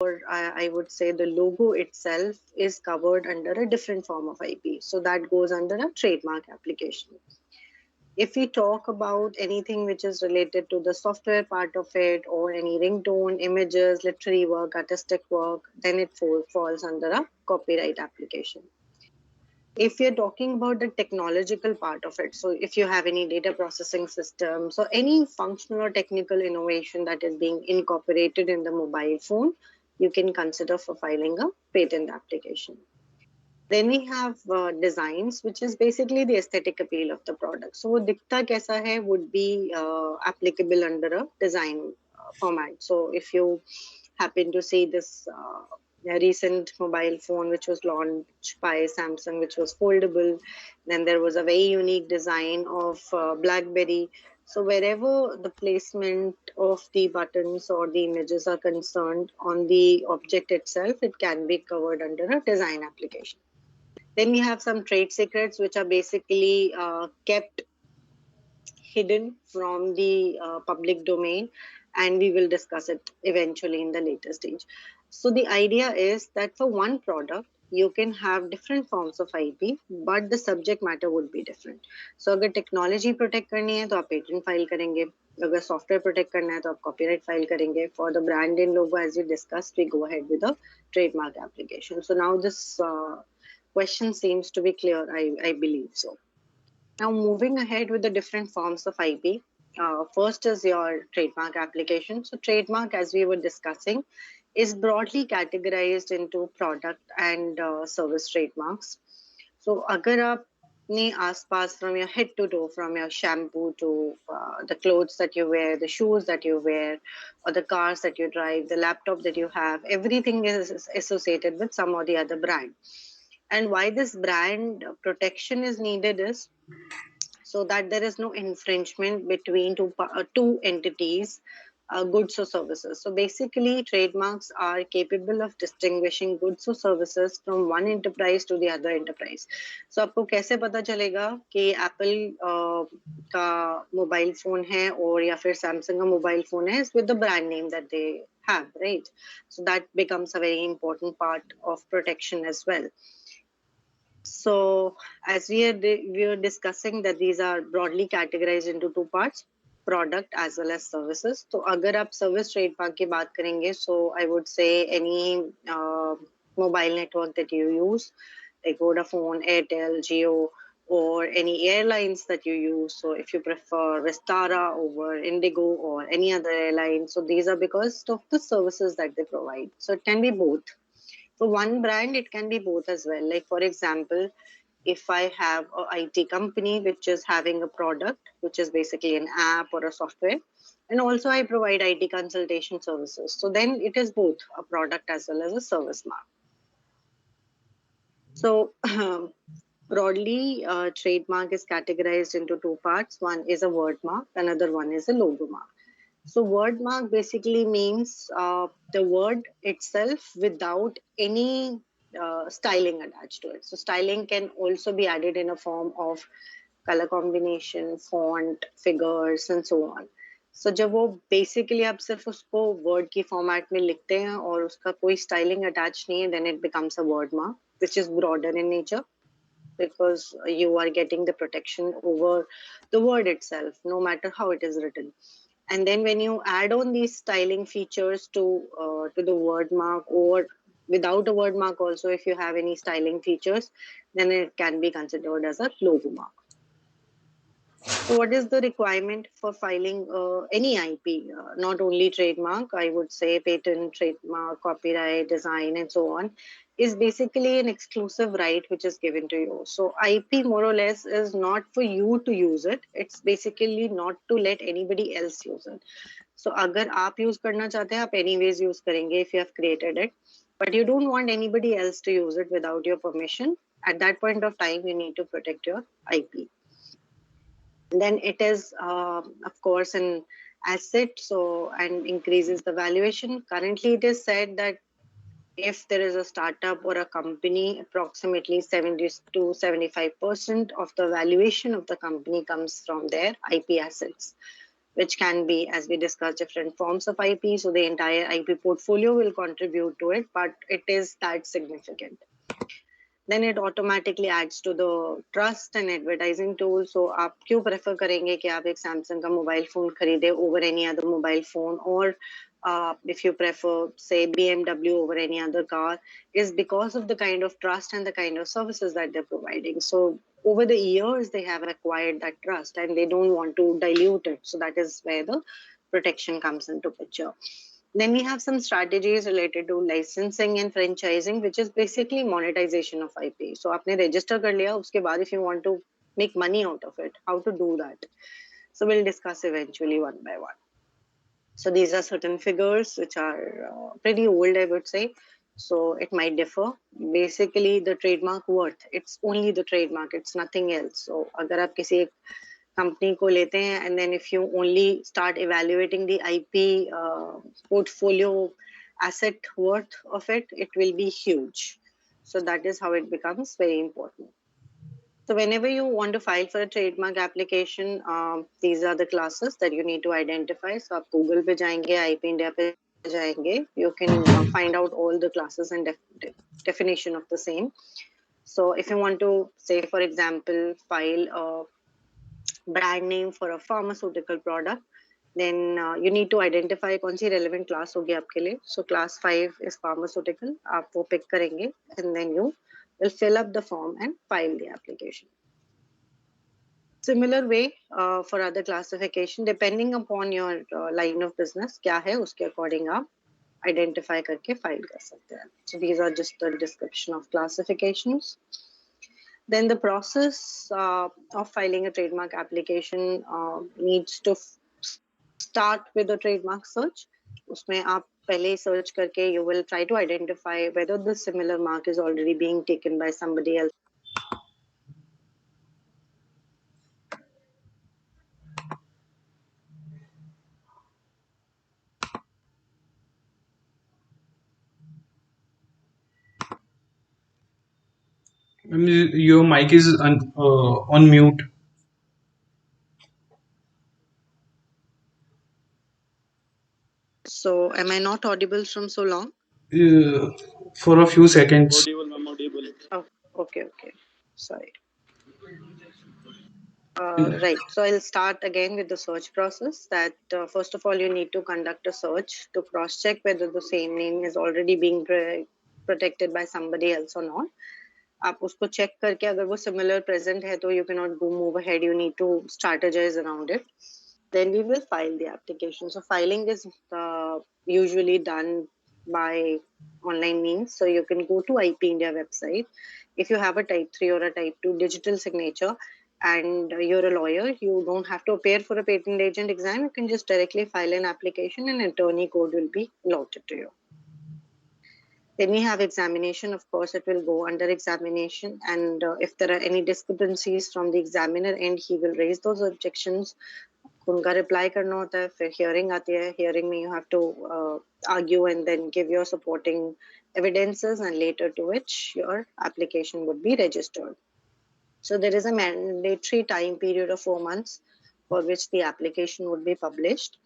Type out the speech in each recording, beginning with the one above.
or I would say the logo itself is covered under a different form of IP. So that goes under a trademark application. If we talk about anything which is related to the software part of it, or any ringtone, images, literary work, artistic work, then it falls under a copyright application. If you're talking about the technological part of it, so if you have any data processing systems or any functional or technical innovation that is being incorporated in the mobile phone, you can consider for filing a patent application. Then we have designs, which is basically the aesthetic appeal of the product. So वो दिखता कैसा है would be applicable under a design format. So if you happen to see this recent mobile phone which was launched by Samsung, which was foldable, then there was a very unique design of BlackBerry. So wherever the placement of the buttons or the images are concerned on the object itself, it can be covered under a design application. Then we have some trade secrets which are basically kept hidden from the public domain, and we will discuss it eventually in the later stage. So the idea is that for one product, you can have different forms of IP, but the subject matter would be different. So अगर technology protect करनी है तो आप patent file करेंगे. अगर software protect करना है तो आप copyright file करेंगे. For the brand and logo, as we discussed, we go ahead with a trademark application. So now this question seems to be clear. I believe so. Now, moving ahead with the different forms of IP, first is your trademark application. So, trademark, as we were discussing, is broadly categorized into product and service trademarks. So, अगर आप अपने आसपास from your head to toe, from your shampoo to the clothes that you wear, the shoes that you wear, or the cars that you drive, the laptop that you have, everything is associated with some or the other brand. And why this brand protection is needed is so that there is no infringement between two entities, goods or services. So basically, trademarks are capable of distinguishing goods or services from one enterprise to the other enterprise. So आपको कैसे पता चलेगा कि Apple का mobile phone है और या फिर सैमसंग का मोबाइल फोन है, with the brand name that they have, right? So that becomes a very important part of protection as well. So, as we are discussing that these are broadly categorized into two parts, product as well as services. So, अगर आप service trademark की बात करेंगे, so I would say any mobile network that you use, like Vodafone, Airtel, Jio, or any airlines that you use. So, if you prefer Vistara over Indigo or any other airline, so these are because of the services that they provide. So, it can be both. For one brand, it can be both as well. Like, for example, if I have a IT company which is having a product, which is basically an app or a software, and also I provide IT consultation services. So then it is both a product as well as a service mark. So broadly, trademark is categorized into two parts. One is a word mark, another one is a logo mark. So, word mark basically means the word itself without any styling attached to it. So, styling can also be added in a form of color combination, font, figures, and so on. So, जब वो basically आप सिर्फ उसको word की format में लिखते हैं और उसका कोई styling attached नहीं है, then it becomes a word mark, which is broader in nature because you are getting the protection over the word itself, no matter how it is written. And then when you add on these styling features to the word mark, or without a word mark also, if you have any styling features, then it can be considered as a logo mark. So what is the requirement for filing any IP, not only trademark, I would say patent, trademark, copyright, design, and so on, is basically an exclusive right which is given to you. So IP more or less is not for you to use it. It's basically not to let anybody else use it. So अगर आप use करना चाहते हैं, आप anyways use करेंगे if you have created it. But you don't want anybody else to use it without your permission. At that point of time, you need to protect your IP. Then it is of course an asset, so and increases the valuation. Currently it is said that if there is a startup or a company, approximately 70 to 75% of the valuation of the company comes from their IP assets, which can be, as we discussed, different forms of IP. So the entire IP portfolio will contribute to it, but it is that significant. Then it automatically adds to the trust and advertising tool. So आप क्यों prefer करेंगे कि आप एक Samsung का mobile phone खरीदे over any other mobile phone, or if you prefer say BMW over any other car, is because of the kind of trust and the kind of services that they're providing. So over the years they have acquired that trust and they don't want to dilute it. So that is where the protection comes into picture. Then we have some strategies related to licensing and franchising, which is basically monetization of IP. So आपने register कर लिया, उसके बाद if you want to make money out of it, how to do that? So we'll discuss eventually one by one. So these are certain figures which are pretty old, I would say. So it might differ. Basically, the trademark worth, it's only the trademark, it's nothing else. So अगर आप किसी एक company को लेते हैं and then if you only start evaluating the IP portfolio asset worth of it, it will be huge. So that is how it becomes very important. So whenever you want to file for a trademark application, these are the classes that you need to identify. So आप Google पे जाएंगे, IP India पे जाएंगे, you can find out all the classes and definition of the same. So if you want to say, for example, file a brand name for a pharmaceutical product, then you need to identify कौन सी relevant class होगी आपके लिए. So class 5 is pharmaceutical. आप वो pick करेंगे and then you will fill up the form and file the application. Similar way for other classification, depending upon your line of business क्या है उसके according आप identify करके file कर सकते हैं. So these are just the description of classifications. Then the process of filing a trademark application needs to start with a trademark search. उसमें आप पहले search करके you will try to identify whether the similar mark is already being taken by somebody else. Your mic is on mute. So am I not audible from so long? Uh, for a few seconds. Oh, okay. Sorry. Right. So I'll start again with the search process. That first of all, you need to conduct a search to cross-check whether the same name is already being protected by somebody else or not. आप उसको check करके अगर वो similar present है तो you cannot go move ahead. You need to strategize around it. Then we will file the application. So filing is usually done by online means. So you can go to IP India website. If you have a type 3 or a type 2 digital signature and you're a lawyer, you don't have to appear for a patent agent exam. You can just directly file an application and attorney code will be allotted to you. Then we have examination. Of course, it will go under examination. And if there are any discrepancies from the examiner end, he will raise those objections. उनका reply करना होता है, फिर hearing आती है. Hearing में you have to argue and then give your supporting evidences, and later to which your application would be registered. So there is a mandatory time period of 4 months for which the application would be published,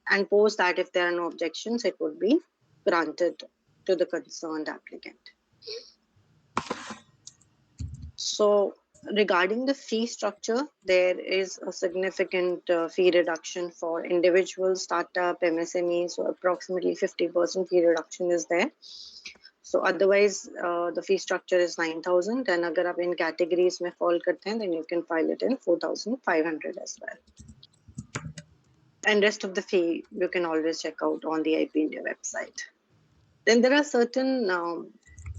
and post that if there are no objections, it would be granted to the concerned applicant. So regarding the fee structure, there is a significant fee reduction for individual startup MSME. So approximately 50% fee reduction is there. So otherwise, the fee structure is 9,000, and अगर आप in categories में fall करते हैं, then you can file it in 4,500 as well. And rest of the fee you can always check out on the IP India website. Then there are certain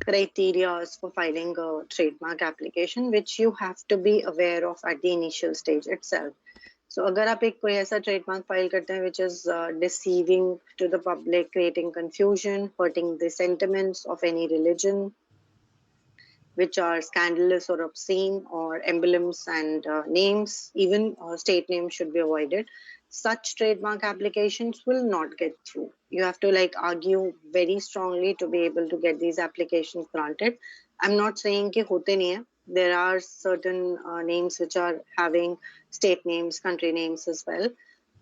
criteria for filing a trademark application which you have to be aware of at the initial stage itself. So अगर आप एक कोई ऐसा trademark file करते हैं which is deceiving to the public, creating confusion, hurting the sentiments of any religion, which are scandalous or obscene, or emblems and names, even state names should be avoided. Such trademark applications will not get through. You have to argue very strongly to be able to get these applications granted. I'm not saying कि होते नहीं है. There are certain names which are having state names, country names as well.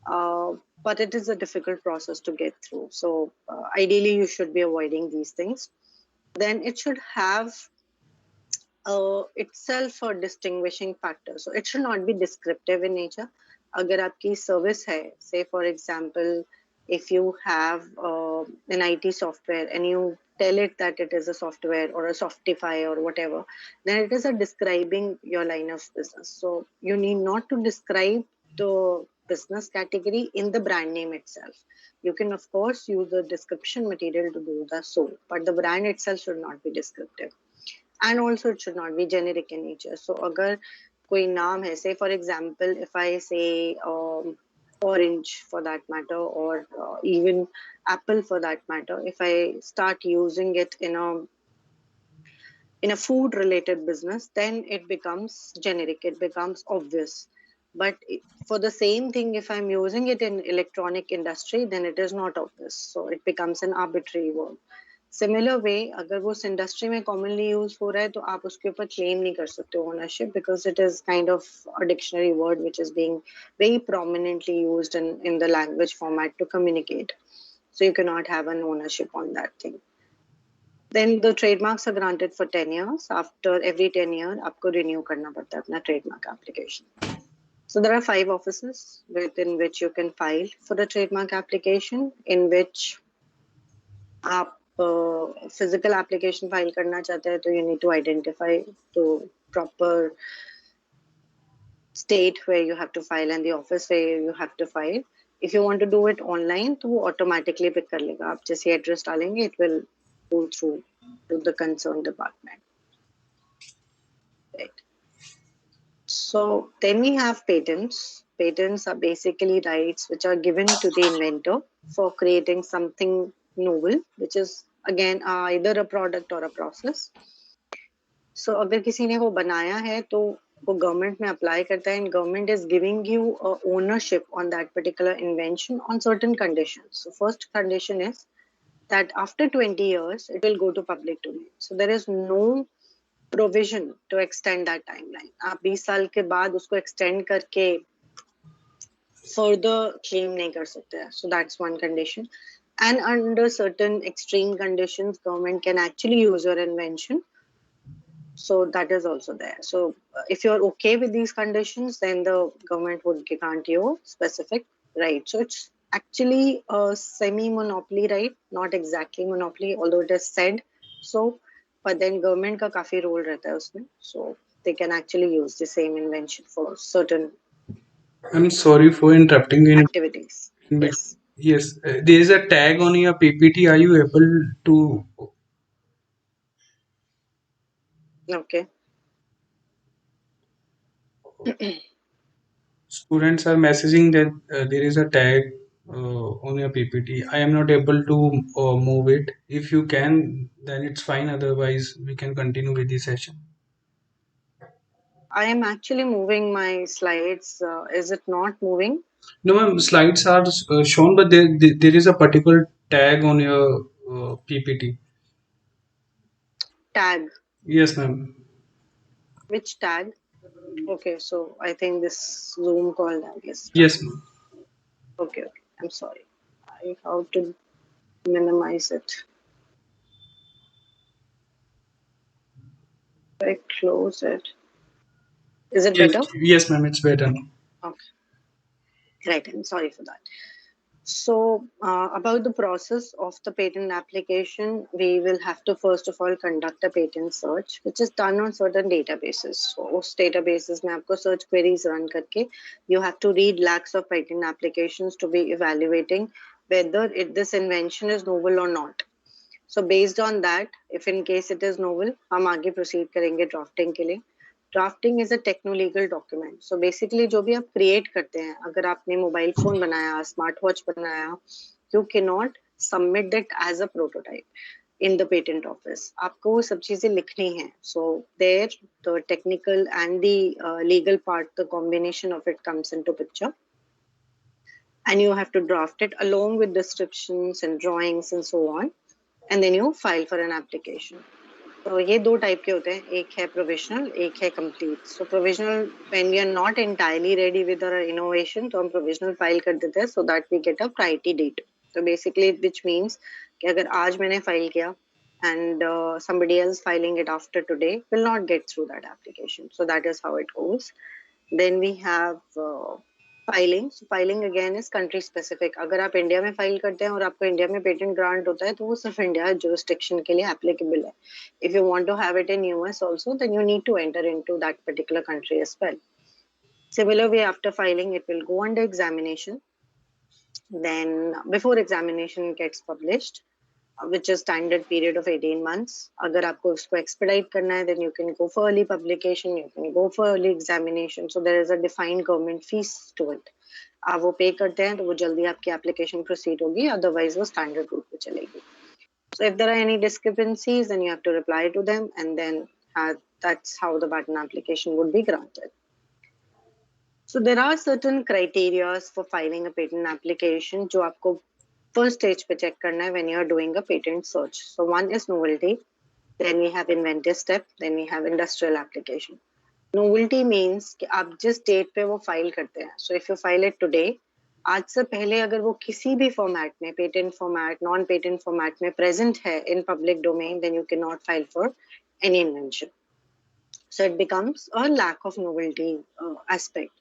uh, but it is a difficult process to get through. So ideally, you should be avoiding these things. Then it should have itself a distinguishing factor. So it should not be descriptive in nature. अगर आपकी service है, say for example, if you have an IT software and you tell it that it is a software or a Softify or whatever, then it is a describing your line of business. So you need not to describe the business category in the brand name itself. You can of course use the description material to do the so, but the brand itself should not be descriptive, and also it should not be generic in nature. So agar koi naam hai, say for example, if I say orange for that matter, or even apple for that matter, if I start using it in a food related business, then it becomes generic, it becomes obvious. But for the same thing, if I'm using it in electronic industry, then it is not obvious, so it becomes an arbitrary word. Similar way अगर वो उस industry में commonly use हो रहा है तो आप उसके ऊपर क्लेम नहीं कर सकते ownership, because it is kind of a dictionary word which is being very prominently used in the language format to communicate. So you cannot have an ownership on that thing. Then the trademarks are granted for 10 years. After every 10 year, आपको renew करना पड़ता है अपना trademark application. So there are 5 offices within which you can file for the trademark application, in which आप physical application file करना चाहते हैं तो you need to identify the proper state where you have to file and the office where you have to file. If you want to do it online, तो वो automatically pick कर लेगा. आप जैसे address डालेंगे, it will go through to the concerned department. Right. So then we have patents. Patents are basically rights which are given to the inventor for creating something novel, which is again either a product or a process. So अगर किसी ने वो बनाया है तो वो government में apply करता है, and government is giving you ownership on that particular invention on certain conditions. So first condition is that after 20 years it will go to public domain. So there is no provision to extend that timeline. आप 20 साल के बाद उसको extend करके further claim नहीं कर सकते हैं. So that's one condition. And under certain extreme conditions, government can actually use your invention. So that is also there. So if you're okay with these conditions, then the government would grant you specific right. So it's actually a semi-monopoly right, not exactly monopoly, although it is said so. But then government का काफी role रहता है उसमें, so they can actually use the same invention for certain I'm sorry for interrupting activities. in between. Yes. Yes, there is a tag on your PPT. Are you able to? Okay. Students are messaging that there is a tag on your PPT. I am not able to move it. If you can, then it's fine. Otherwise, we can continue with the session. I am actually moving my slides. Is it not moving? No, ma'am, slides are shown, but there is a particular tag on your PPT. Tag. Yes, ma'am. Which tag? Okay, so I think this Zoom call tag is stuck. Yes, ma'am. Okay, okay. I'm sorry. I have to minimize it. I close it. Is it Yes, better? yes, ma'am. It's better now. Okay, right. I'm sorry for that. So, about the process of the patent application, we will have to first of all conduct a patent search, which is done on certain databases. So, उस databases में आपको search queries run करके, you have to read lakhs of patent applications to be evaluating whether this invention is novel or not. So based on that, if in case it is novel, हम आगे proceed करेंगे drafting के लिए. Drafting is a techno-legal document. So basically जो भी आप create करते हैं, अगर आपने mobile phone बनाया, smart watch बनाया, you cannot submit that as a prototype in the patent office. आपको वो सब चीजें लिखनी हैं. So there the technical and the legal part, the combination of it comes into picture. And you have to draft it along with descriptions and drawings and so on, and then you file for an application. तो ये दो type के होते हैं, एक है provisional, एक है complete. So provisional, when we are not entirely ready with our innovation, तो हम प्रोविजनल फाइल कर देते हैं so that we get a priority date. तो बेसिकली विच मीन्स कि अगर आज मैंने फाइल किया and somebody else filing it after today will not get through that application. So that is how it goes. Then we have filing. So filing again is country specific. अगर आप India में file करते हैं और आपको India में patent grant होता है तो वो सिर्फ इंडिया jurisdiction के लिए applicable है. If you want to have it in US also, then you need to enter into that particular country as well. Similar way, after filing, it will go under examination. Then before examination gets published, which is standard period of 18 months. अगर आपको उसको expedite करना है, then you can go for early publication, you can go for early examination. So there is a defined government fees to it. आप वो पे करते हैं तो वो जल्दी आपकी application proceed होगी, otherwise वो standard route पे चलेगी. So if there are any discrepancies, then you have to reply to them, and then that's how the patent application would be granted. So there are certain criteria for filing a patent application जो आपको first stage पे check करना है when you are doing a patent search. So one is novelty, then we have inventive step, then we have industrial application. Novelty means कि आप जिस date पे वो फाइल करते हैं. So if you file it today, आज से पहले अगर वो किसी भी फॉर्मेट में, patent format, non patent format में प्रेजेंट है in public domain, then you cannot file for any invention. So it becomes a lack of novelty aspect.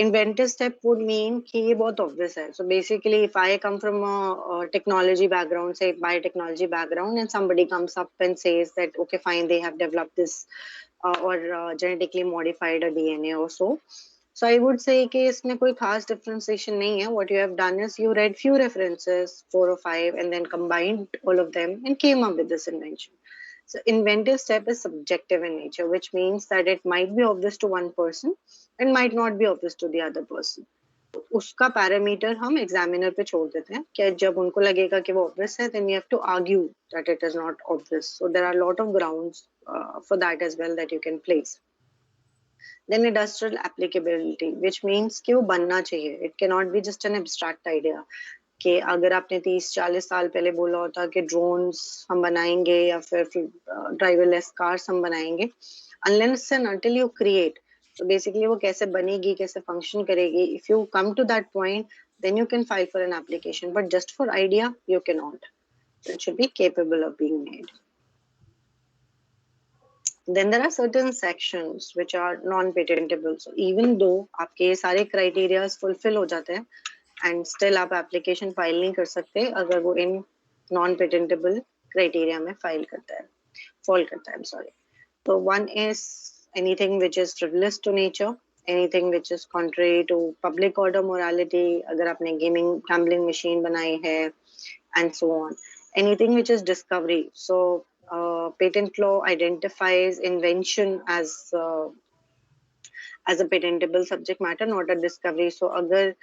Inventive step would mean कि ये बहुत obvious है. So basically, if I come from a technology background, say biotechnology background, and somebody comes up and says that, okay, fine, they have developed this or genetically modified a DNA or so. So I would say कि इसमें कोई खास differentiation नहीं है. What you have done is you read few references, 4 or 5, and then combined all of them and came up with this invention. So inventive step is subjective in nature, which means that it might be obvious to one person and might not be obvious to the other person. तो उसका parameter हम examiner पे छोड़ देते हैं कि जब उनको लगेगा कि वो ऑब्वियस है, then we have to argue that it is not obvious. So there are a lot of grounds for that as well that you can place. Then industrial applicability, which means कि वो बनना चाहिए. It cannot be just an abstract idea. कि अगर आपने 30-40 साल पहले बोला होता कि ड्रोन्स हम बनाएंगे या फिर ड्राइवरलेस कार्स हम बनाएंगे, unless and until you create, so basically वो कैसे बनेगी, कैसे फंक्शन करेगी, if you come to that point, then you can file for an application, but just for idea you cannot. So it should be capable of being made. Then there are certain sections which are non-patentable. So even though आपके ये सारे criteria fulfill हो जाते हैं, and still आप application file नहीं कर सकते अगर वो in non-patentable criteria में file करता है, fall करता है. I'm sorry. So one is anything which is frivolous to nature, anything which is contrary to public order morality. अगर आपने gaming gambling machine बनाई है, and so on. Anything which is discovery. So patent law identifies invention as a patentable subject matter, not a discovery. So अगर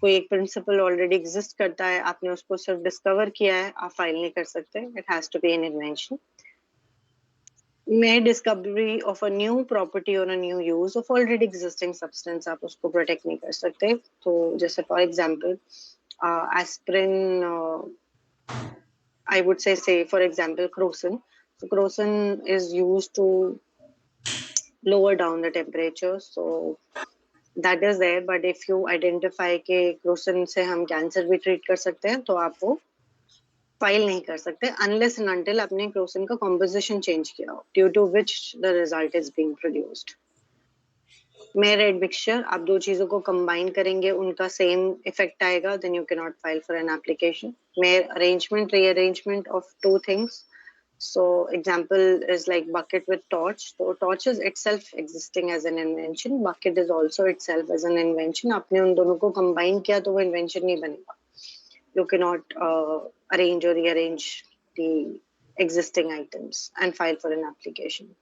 कोई एक principal already exist करता है, आपने उसको सिर्फ डिस्कवर किया है, आप फाइल नहीं कर सकते. It has to be an invention. mere discovery of a new property or a new use of already existing substance आप उसको प्रोटेक्ट नहीं कर सकते. तो जैसे for example aspirin, I would say for example crocin. So crocin is used to lower down the temperature, so that is there. But if you identify कि crocin से हम कैंसर भी ट्रीट कर सकते हैं, तो आप वो फाइल नहीं कर सकते unless and until आपने crocin का composition change किया हो, due to which the result is being produced. Mere admixture, आप दो चीजों को कंबाइन करेंगे, उनका सेम इफेक्ट आएगा, then you can not file for an application. Mere arrangement, rearrangement of two things. So example is like bucket with torch. So torch is itself existing as an invention. Bucket is also itself as an invention. आपने उन दोनों को combine किया तो वो invention नहीं बनेगा. You cannot arrange or rearrange the existing items and file for an application.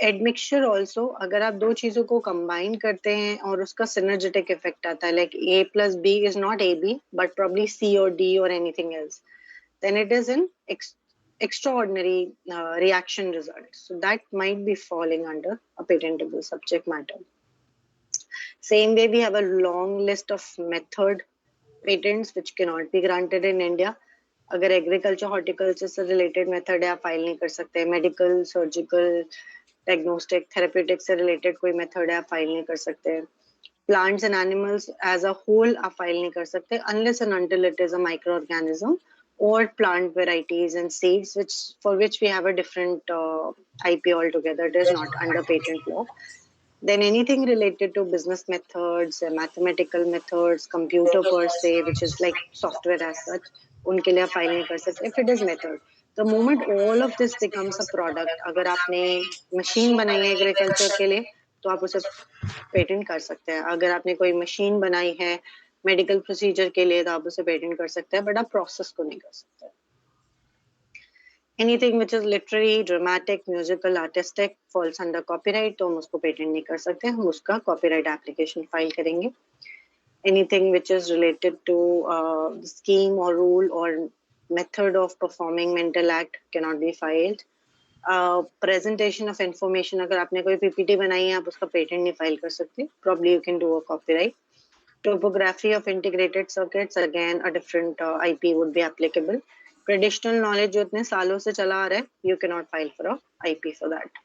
Admixture also, अगर आप दो चीजों को कंबाइन करते हैं और उसका सिनर्जेटिक इफेक्ट आता है, like A plus B is not A B but probably C और डी और anything else, then it is an extraordinary reaction result. So that might be falling under a patentable subject matter. Same way, we have a long list of method patents which cannot be granted in India. अगर agriculture horticulture से related method है आप file नहीं कर सकते, medical surgical diagnostic therapeutic से related कोई method है आप फाइल नहीं कर सकते, plants and animals as a whole आप फाइल नहीं कर सकते unless and until it is a microorganism or plant varieties and seeds which for which we have a different IP altogether. It is not under patent law. Then anything related to business methods, mathematical methods, computer per se, which is like software as such, उनके लिए आप file नहीं कर सकते. If it is method, the moment all of this becomes a product, अगर आपने machine बनाई है एग्रीकल्चर के लिए तो आप उसे पेटेंट कर सकते हैं. अगर आपने कोई मशीन बनाई है मेडिकल प्रोसीजर के लिए तो आप उसे पेटेंट कर सकते हैं, बट आप प्रोसेस को नहीं कर सकते. Anything which is literary dramatic musical artistic falls under copyright, तो हम उसको पेटेंट नहीं कर सकते, हम उसका कॉपीराइट एप्लीकेशन फाइल करेंगे. Anything which is related to scheme और रूल और method of performing mental act can not be filed. Presentation of information, अगर आपने कोई पीपीटी बनाई है आप उसका पेटेंट नहीं फाइल कर सकते, probably you can do a copyright. Topography of integrated circuits, again a different IP would be applicable. Traditional knowledge जो इतने सालों से चला आ रहा है, you cannot file for a IP for that.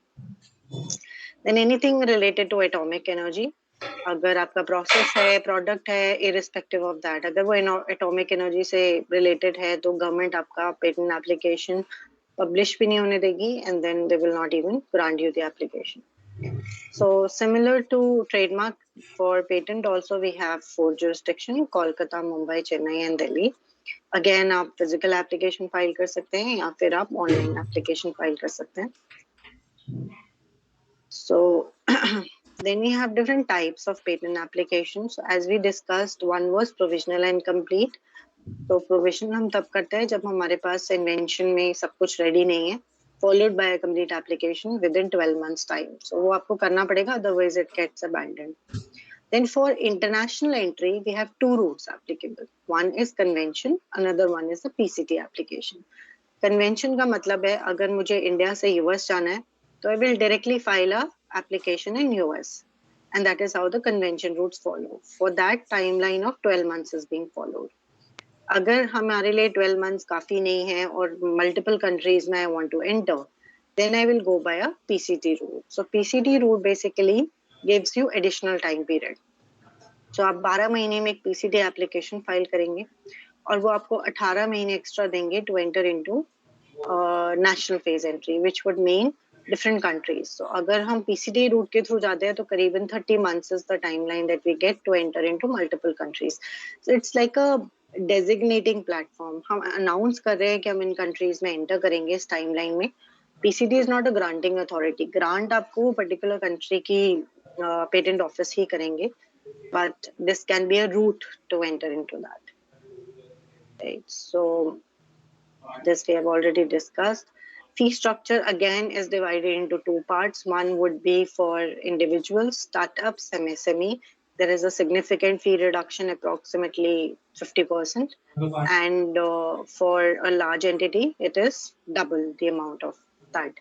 Then anything related to atomic energy, अगर आपका process है प्रोडक्ट है irrespective of that, अगर वो एटॉमिक एनर्जी से रिलेटेड है तो गवर्नमेंट आपका पेटेंट एप्लीकेशन पब्लिश भी नहीं होने देगी and then they will not even grant you the application. So similar to trademark, for patent also we have 4 jurisdiction: Kolkata, Mumbai, Chennai and Delhi. Again आप physical application file कर सकते हैं या फिर आप online application file कर सकते हैं. So then we have different types of patent applications. So as we discussed, one was provisional and complete. तो प्रोविजनल हम तब करते हैं जब हमारे पास इन्वेंशन में सब कुछ रेडी नहीं है, followed by a complete application within 12 months time. So वो आपको करना पड़ेगा, otherwise it gets abandoned. Then for international entry, we have two routes applicable. One is convention, another one is the PCT application. Convention का मतलब है अगर मुझे India से यूएस जाना है तो I will directly file a application in US, and that is how the convention routes follow. For that, timeline of 12 months is being followed. अगर हमारे लिए 12 months काफी नहीं है और multiple countries में I want to enter, then I will go by a PCT route. So PCT route basically gives you additional time period. So आप 12 महीने में एक PCT application फाइल करेंगे और वो आपको 18 महीने एक्स्ट्रा देंगे to enter into national phase entry, which would mean different countries. So अगर हम PCT route के थ्रू जाते हैं तो करीबन 30 months is the timeline that we get to enter into multiple countries. So it's like a designating platform. हम announce कर रहे हैं कि हम इन countries में enter करेंगे इस timeline में. PCT is not a granting authority. Grant आपको particular country की patent office ही करेंगे, but this can be a route to enter into that. Right. So this we have already discussed. Fee structure again is divided into two parts. One would be for individuals, startups, MSME. There is a significant fee reduction, approximately 50%. And for a large entity, it is double the amount of that.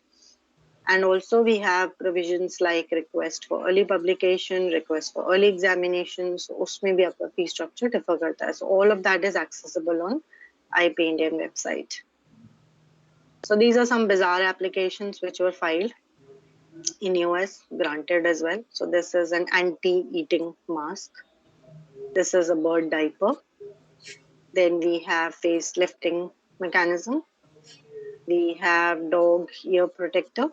And also we have provisions like request for early publication, request for early examinations. उसमें भी आपका fee structure differ करता है. So all of that is accessible on IP Indian website. So these are some bizarre applications which were filed in US, granted as well. So this is an anti-eating mask. This is a bird diaper. Then we have face lifting mechanism. We have dog ear protector.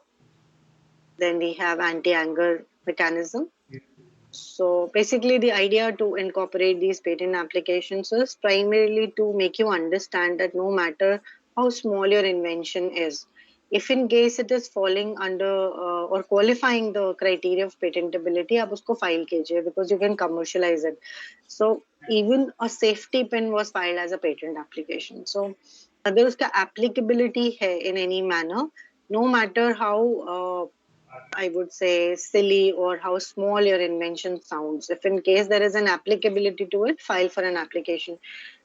Then we have anti-anger mechanism. So basically the idea to incorporate these patent applications is primarily to make you understand that no matter how small your invention is, if in case it is falling under or qualifying the criteria of patentability, आप उसको file कीजिए because you can commercialize it. So even a safety pin was filed as a patent application. So अगर उसका applicability है in any manner, no matter how I would say silly or how small your invention sounds, if in case there is an applicability to it, file for an application.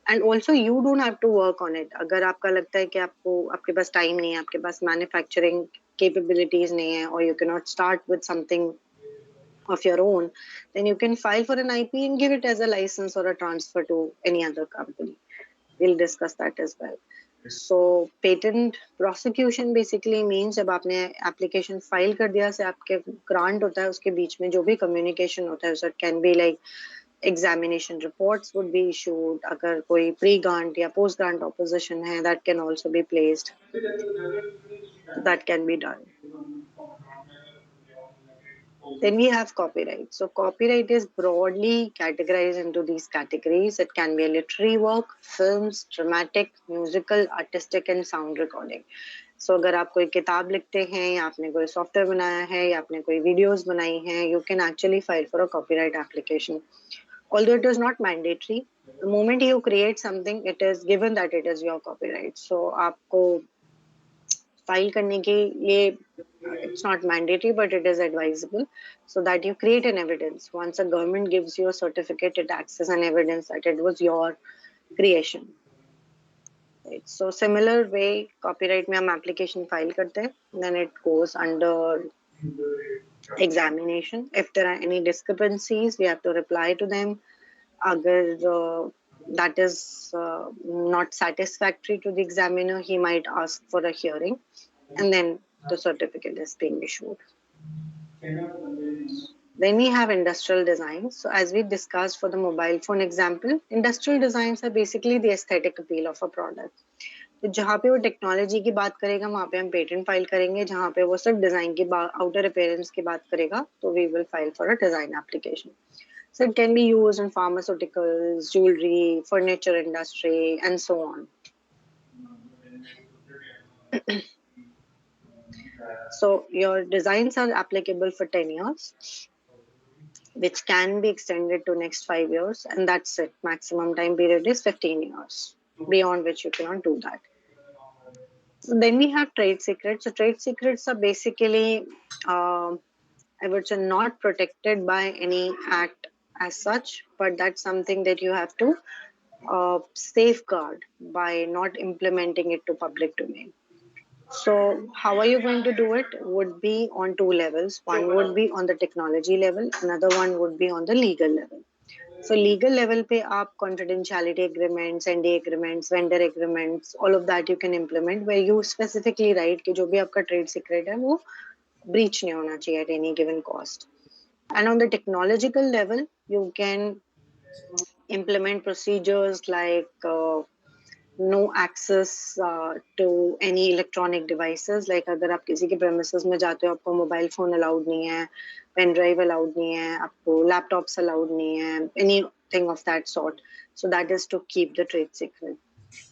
And also you don't have to work on it. अगर आपका लगता है कि आपको आपके पास time नहीं है, आपके पास manufacturing capabilities नहीं है, or you cannot start with something of your own, then you can file for an IP and give it as a license or a transfer to any other company. We'll discuss that as well. So patent prosecution basically means जब आपने application file कर दिया से आपके grant होता है उसके बीच में जो भी कम्युनिकेशन होता है, so it can be like examination reports would be issued, अगर कोई प्री ग्रांट या पोस्ट ग्रांट ऑपोजिशन है that can also be placed, that can be done. Then we have copyright. So copyright is broadly categorized into these categories. It can be a literary work, films, dramatic, musical, artistic and sound recording. So अगर आप कोई किताब लिखते हैं या आपने कोई software बनाया है या आपने कोई वीडियोस बनाई हैं, you can actually file for a copyright application. Although it is not mandatory, the moment you create something, it is given that it is your copyright. So आपको फाइल करने के लिए it's not mandatory but it is advisable so that you create an evidence. Once a government gives you a certificate, it acts as an evidence that it was your creation, right? So similar way copyright में हम application file करते हैं, then it goes under examination. If there are any discrepancies we have to reply to them. अगर that is not satisfactory to the examiner, he might ask for a hearing and then the certificate is being issued. Then we have industrial designs. So as we discussed for the mobile phone example, industrial designs are basically the aesthetic appeal of a product. तो जहाँ पे वो technology की बात करेगा वहाँ पे हम पेटेंट फाइल करेंगे, जहाँ पे वो सिर्फ डिजाइन की आउटर अपीयरेंस की बात करेगा तो we will file for a design application. So it can be used in pharmaceuticals, jewelry, furniture industry, and so on. So your designs are applicable for 10 years, which can be extended to next 5 years, and that's it. Maximum time period is 15 years, beyond which you cannot do that. So then we have trade secrets. So trade secrets are basically, I would say, not protected by any act as such, but that's something that you have to safeguard by not implementing it to public domain. So how are you going to do it? Would be on two levels. One would be on the technology level, another one would be on the legal level. So legal level पे आप confidentiality agreements, NDA agreements, vendor agreements, all of that you can implement where you specifically write कि जो भी आपका trade secret है वो breach नहीं होना चाहिए at any given cost. And on the technological level, you can implement procedures like no access to any electronic devices. Like अगर आप किसी के premises में जाते हो आपको मोबाइल फोन अलाउड नहीं है, पेन ड्राइव अलाउड नहीं है, आपको लैपटॉप्स अलाउड नहीं है, anything of that sort. So that is to keep the trade secret.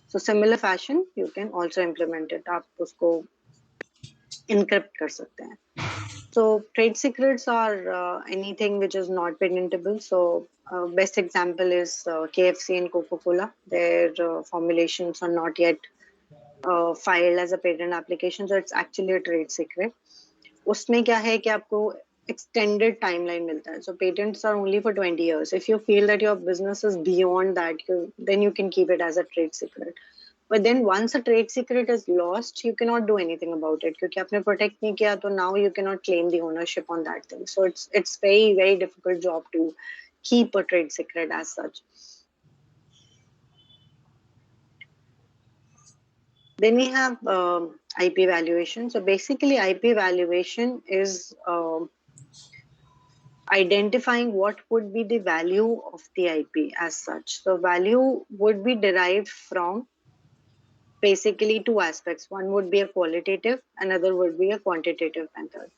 So similar fashion you can also implement it. आप उसको encrypt कर सकते हैं. So trade secrets are anything which is not patentable. So best example is KFC and Coca-Cola. Their formulations are not yet filed as a patent application, so it's actually a trade secret. उसमें क्या है कि आपको extended timeline मिलता है. So patents are only for 20 years. If you feel that your business is beyond that, then you can keep it as a trade secret. But then once a trade secret is lost, you cannot do anything about it क्योंकि आपने protect नहीं किया तो now you cannot claim the ownership on that thing. So it's very difficult job to keep a trade secret as such. Then we have IP valuation. So basically, IP valuation is identifying what would be the value of the IP as such. So value would be derived from basically two aspects. One would be a qualitative, another would be a quantitative method.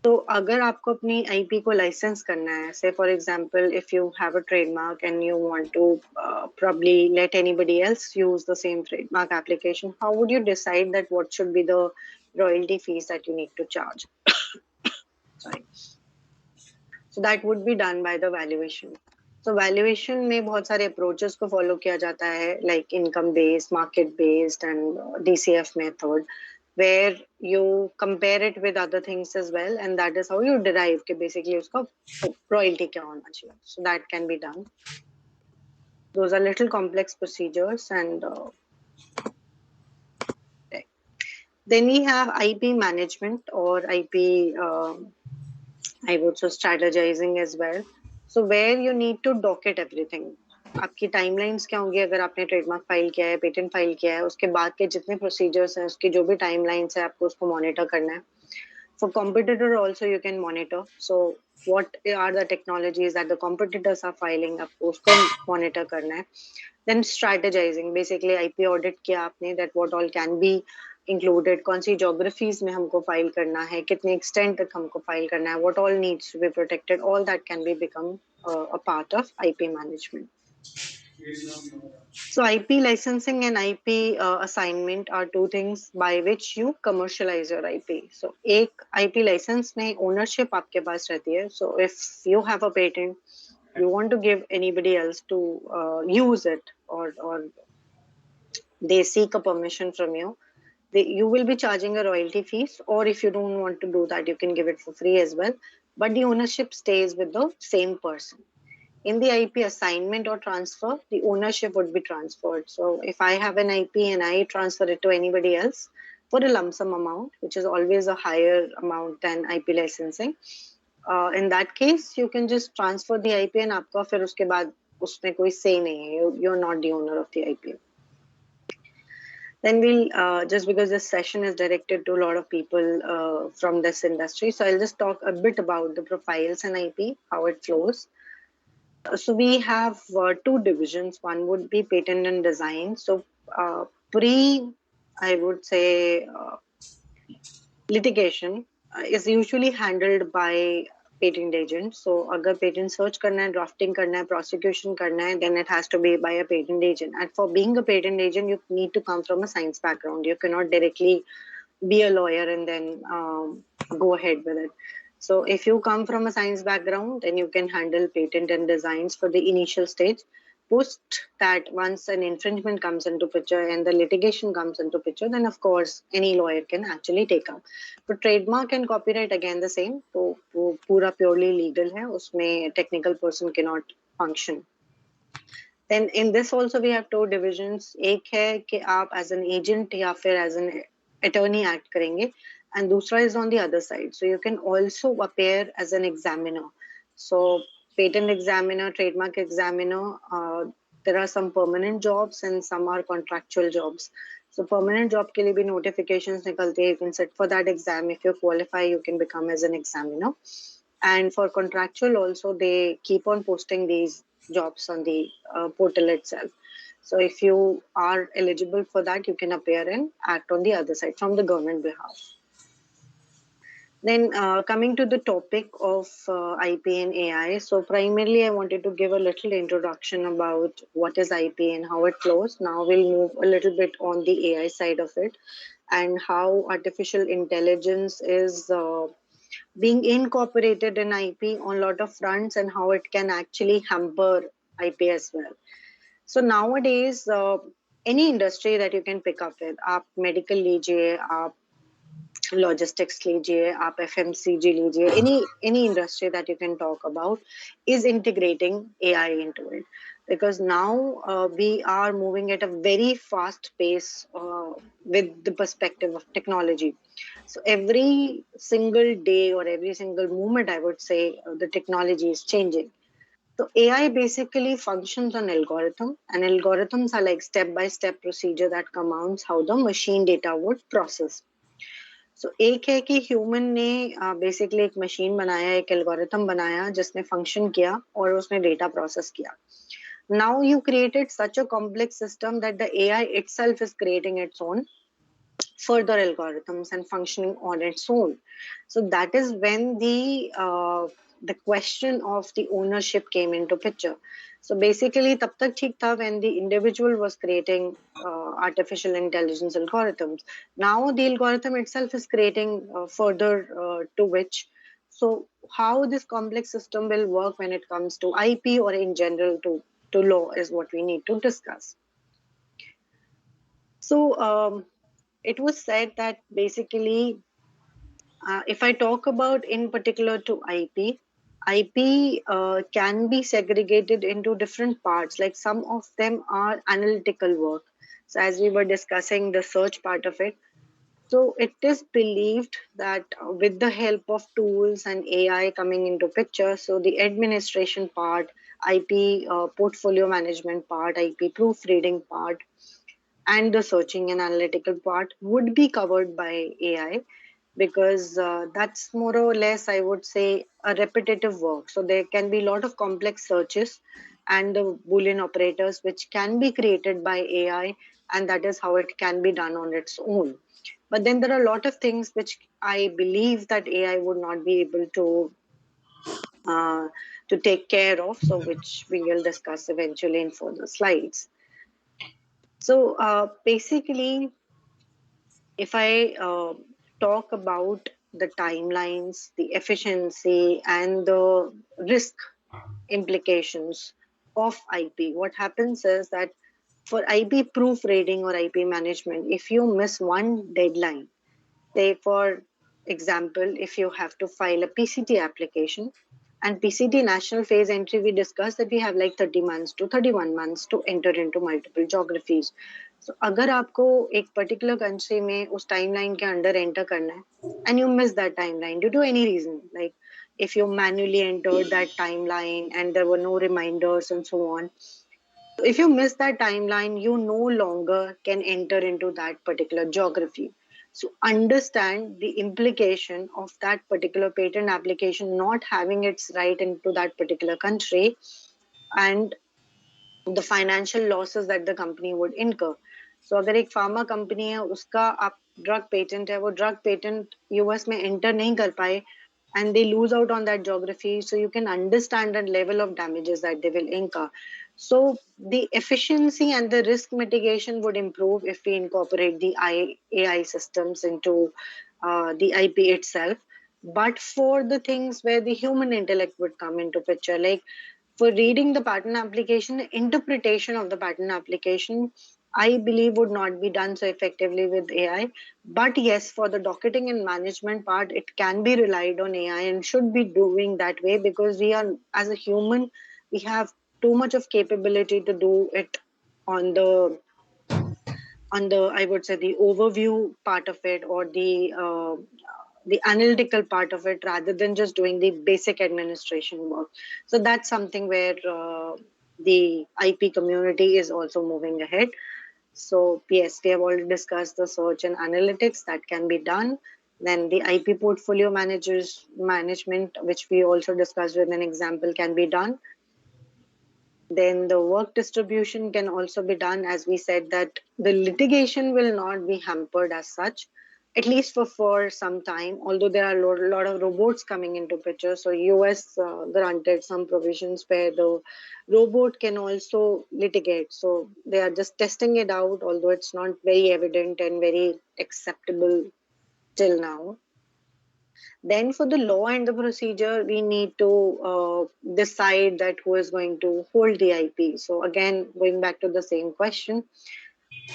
तो अगर आपको अपनी IP को licence करना है, say for example if you have a trademark and you want to probably let anybody else use the same trademark application, how would you decide that what should be the royalty fees that you need to charge? Sorry. So that would be done by the valuation. So valuation में बहुत सारे approaches को follow किया जाता है, like income based, market based and DCF method, where you compare it with other things as well, and that is how you derive कि basically उसका royalty क्या होना चाहिए. So that can be done. Those are little complex procedures, and then we have IP management or IP. I would say strategizing as well. So where you need to docket everything. आपकी timelines क्या होंगी अगर आपने trademark file किया है, patent file किया है, उसके बाद के जितने प्रोसीजर्स हैं, उसकी जो भी टाइमलाइंस है, आपको उसको मॉनिटर करना है. For competitor also you can monitor. So what are the technologies that the competitors are filing? आपको उसको monitor करना है. Then strategizing, basically IP audit किया आपने, that what all can be included, कौन सी geographies में हमको फाइल करना है, कितने extent तक हमको फाइल करना है, what all needs to be protected, all that can be become a part of IP management. So IP licensing and IP assignment are two things by which you commercialize your IP. So एक IP license में ownership आपके पास रहती है. So if you have a patent, you want to give anybody else to use it, or they seek a permission from you, you will be charging a royalty fees. Or if you don't want to do that, you can give it for free as well. But the ownership stays with the same person. In the IP assignment or transfer, the ownership would be transferred. So if I have an IP and I transfer it to anybody else for a lump sum amount, which is always a higher amount than IP licensing, in that case, you can just transfer the IP and आपका फिर उसके बाद उसमें कोई say नहीं है. You're not the owner of the IP. Then we'll just because this session is directed to a lot of people from this industry, so I'll just talk a bit about the profiles and IP, how it flows. So we have two divisions. One would be patent and design. So pre, I would say, litigation is usually handled by patent agent. So अगर patent search करना है, drafting करना है, prosecution करना है, then it has to be by a patent agent. And for being a patent agent, you need to come from a science background. You cannot directly be a lawyer and then go ahead with it. So if you come from a science background, then you can handle patent and designs for the initial stage. Post that, once an infringement comes into picture and the litigation comes into picture, then of course any lawyer can actually take up. For trademark and copyright, again the same. तो वो पूरा purely legal है, उसमें technical person cannot function. Then in this also we have two divisions. एक है कि आप as an agent या फिर as an attorney act करेंगे, and दूसरा is on the other side. So you can also appear as an examiner. So patent examiner, trademark examiner, there are some permanent jobs and some are contractual jobs. So permanent job के लिए भी notifications निकलती है. You can sit for that exam. If you qualify, you can become as an examiner. And for contractual also, they keep on posting these jobs on the portal itself. So if you are eligible for that, you can appear and act on the other side from the government behalf. Then coming to the topic of IP and AI. So primarily I wanted to give a little introduction about what is IP and how it flows. Now we'll move a little bit on the AI side of it and how artificial intelligence is being incorporated in IP on a lot of fronts and how it can actually hamper IP as well. So nowadays, any industry that you can pick up with, आप medical लीजिए, आप logistics लीजिए, आप FMCG लीजिए, any industry that you can talk about is integrating AI into it. Because now we are moving at a very fast pace with the perspective of technology. So every single day or every single moment, I would say, the technology is changing. So AI basically functions on algorithm, and algorithms are like step-by-step procedure that commands how the machine data would process. So एक है कि human ने basically एक machine बनाया, एक algorithm बनाया जिसने function किया और उसने डेटा प्रोसेस किया. Now you created such a complex system that the AI itself is creating its own further algorithms and functioning on its own. So that is when the question of the ownership came into picture. So basically, tab tak theek tha when the individual was creating artificial intelligence algorithms. Now the algorithm itself is creating further to which. So how this complex system will work when it comes to IP or in general to law is what we need to discuss. So it was said that basically, if I talk about in particular to IP, IP can be segregated into different parts. Like some of them are analytical work. So as we were discussing the search part of it, so it is believed that with the help of tools and AI coming into picture, so the administration part, IP portfolio management part, IP proofreading part, and the searching and analytical part would be covered by AI, because that's more or less, I would say, a repetitive work. So there can be a lot of complex searches and the Boolean operators which can be created by AI, and that is how it can be done on its own. But then there are a lot of things which I believe that AI would not be able uh, to take care of, so which we will discuss eventually in further slides. So basically, if I talk about the timelines, the efficiency, and the risk implications of IP, what happens is that for IP proofreading or IP management, if you miss one deadline, say, for example, if you have to file a PCT application, and PCT national phase entry, we discussed that we have like 30 months to 31 months to enter into multiple geographies. So अगर आपको एक particular country में उस timeline के अंदर enter करना है, and you miss that timeline due to any reason, like if you manually entered that timeline and there were no reminders and so on, if you miss that timeline, you no longer can enter into that particular geography. So understand the implication of that particular patent application not having its right into that particular country, and the financial losses that the company would incur. So अगर एक pharma company है, उसका आप drug patent है, वो drug patent US में enter नहीं कर पाए, and they lose out on that geography, so you can understand the level of damages that they will incur. So the efficiency and the risk mitigation would improve if we incorporate the AI systems into the IP itself. But for the things where the human intellect would come into picture, like for reading the patent application, interpretation of the patent application, I believe would not be done so effectively with AI. But yes, for the docketing and management part, it can be relied on AI and should be doing that way, because we are, as a human, we have too much of capability to do it on the I would say the overview part of it, or the analytical part of it, rather than just doing the basic administration work. So that's something where the IP community is also moving ahead. So yes, we have already discussed the search and analytics that can be done. Then the IP portfolio managers management, which we also discussed with an example, can be done. Then the work distribution can also be done, as we said that the litigation will not be hampered as such, at least for some time, although there are a lot of robots coming into picture. So US granted some provisions where the robot can also litigate. So they are just testing it out, although it's not very evident and very acceptable till now. Then for the law and the procedure, we need to decide that who is going to hold the IP. So again, going back to the same question,